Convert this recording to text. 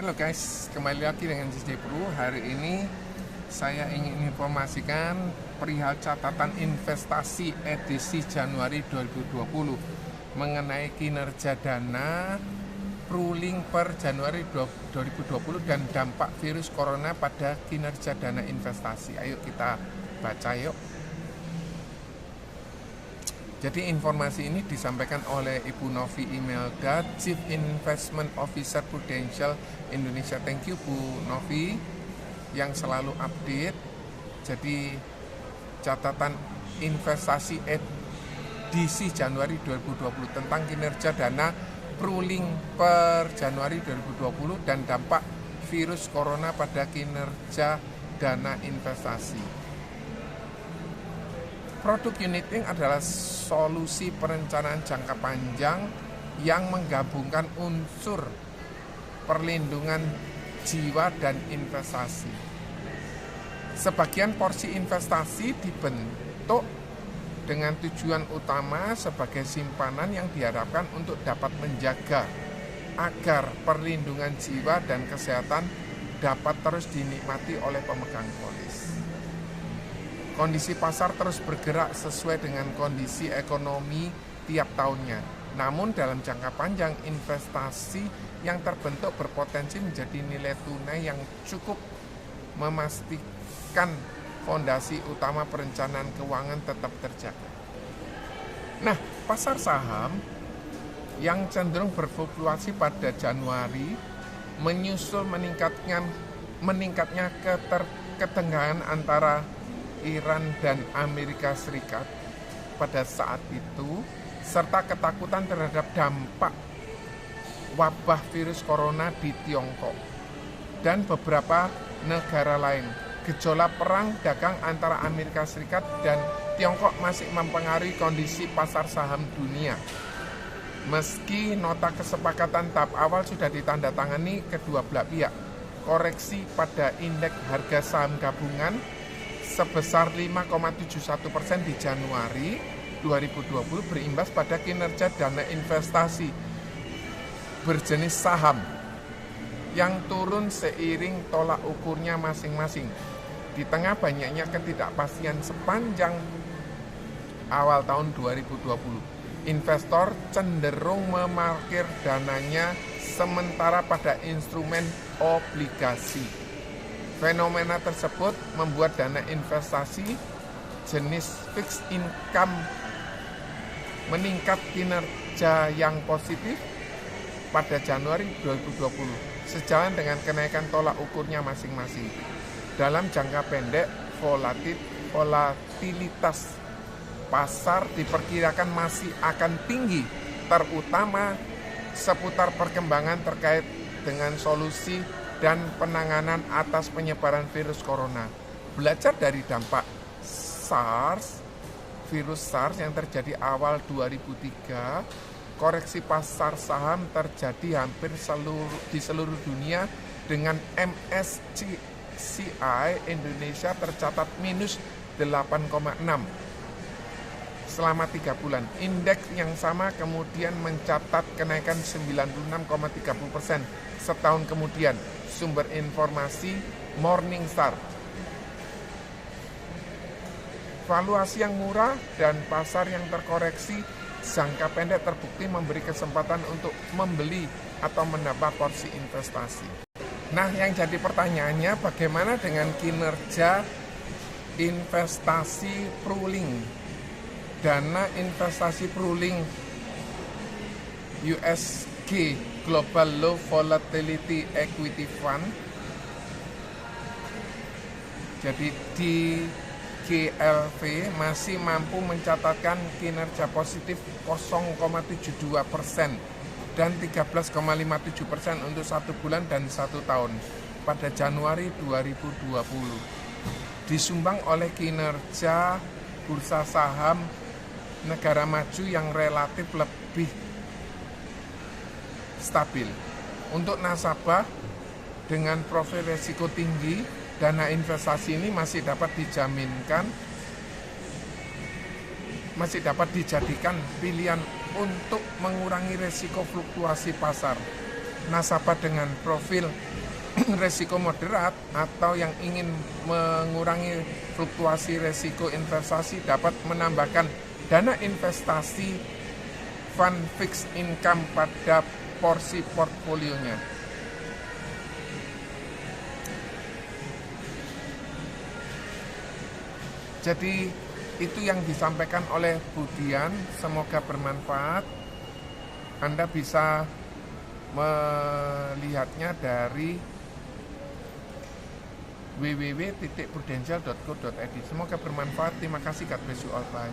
Halo guys, kembali lagi dengan JJ Pro. Hari ini saya ingin informasikan perihal catatan investasi edisi Januari 2020 mengenai kinerja dana ruling per Januari 2020 dan dampak virus corona pada kinerja dana investasi. Ayo kita baca yuk. Jadi informasi ini disampaikan oleh Ibu Novi Imelda, Chief Investment Officer Prudential Indonesia. Thank you Bu Novi yang selalu update. Jadi catatan investasi edisi Januari 2020 tentang kinerja dana ruling per Januari 2020 dan dampak virus corona pada kinerja dana investasi. Produk unit-linked adalah solusi perencanaan jangka panjang yang menggabungkan unsur perlindungan jiwa dan investasi. Sebagian porsi investasi dibentuk dengan tujuan utama sebagai simpanan yang diharapkan untuk dapat menjaga agar perlindungan jiwa dan kesehatan dapat terus dinikmati oleh pemegang polis. Kondisi pasar terus bergerak sesuai dengan kondisi ekonomi tiap tahunnya. Namun dalam jangka panjang, investasi yang terbentuk berpotensi menjadi nilai tunai yang cukup memastikan fondasi utama perencanaan keuangan tetap terjaga. Nah, pasar saham yang cenderung berfluktuasi pada Januari menyusul meningkatnya ketegangan antara Iran dan Amerika Serikat pada saat itu, serta ketakutan terhadap dampak wabah virus corona di Tiongkok dan beberapa negara lain. Gejolak perang dagang antara Amerika Serikat dan Tiongkok masih mempengaruhi kondisi pasar saham dunia. Meski nota kesepakatan tahap awal sudah ditandatangani kedua belah pihak, koreksi pada indeks harga saham gabungan sebesar 5,71% di Januari 2020 berimbas pada kinerja dana investasi berjenis saham yang turun seiring tolak ukurnya masing-masing. Di tengah banyaknya ketidakpastian sepanjang awal tahun 2020, investor cenderung memarkir dananya sementara pada instrumen obligasi. Fenomena tersebut membuat dana investasi jenis fixed income meningkat kinerja yang positif pada Januari 2020 sejalan dengan kenaikan tolak ukurnya masing-masing. Dalam jangka pendek, volatilitas pasar diperkirakan masih akan tinggi, terutama seputar perkembangan terkait dengan solusi dan penanganan atas penyebaran virus corona. Belajar dari dampak virus SARS yang terjadi awal 2003, koreksi pasar saham terjadi hampir di seluruh dunia dengan MSCI Indonesia tercatat minus 8,6 selama 3 bulan. Indeks yang sama kemudian mencatat kenaikan 96,30% setahun kemudian. Sumber informasi Morningstar. Valuasi yang murah dan pasar yang terkoreksi jangka pendek terbukti memberi kesempatan untuk membeli atau menambah porsi investasi. Nah, yang jadi pertanyaannya bagaimana dengan kinerja investasi ruling? Dana investasi ruling USG Global Low Volatility Equity Fund, jadi di GLV masih mampu mencatatkan kinerja positif 0,72% dan 13,57% untuk 1 bulan dan 1 tahun pada Januari 2020. Disumbang oleh kinerja bursa saham negara maju yang relatif lebih stabil. Untuk nasabah dengan profil risiko tinggi, dana investasi ini masih dapat dijadikan pilihan untuk mengurangi risiko fluktuasi pasar. nasabah dengan profil resiko moderat atau yang ingin mengurangi fluktuasi resiko investasi dapat menambahkan dana investasi fund fixed income pada porsi portfolionya. Jadi itu yang disampaikan oleh Bu Dian, semoga bermanfaat. Anda bisa melihatnya dari www.prudential.co.id. Semoga bermanfaat. Terima kasih. God bless you all. Bye.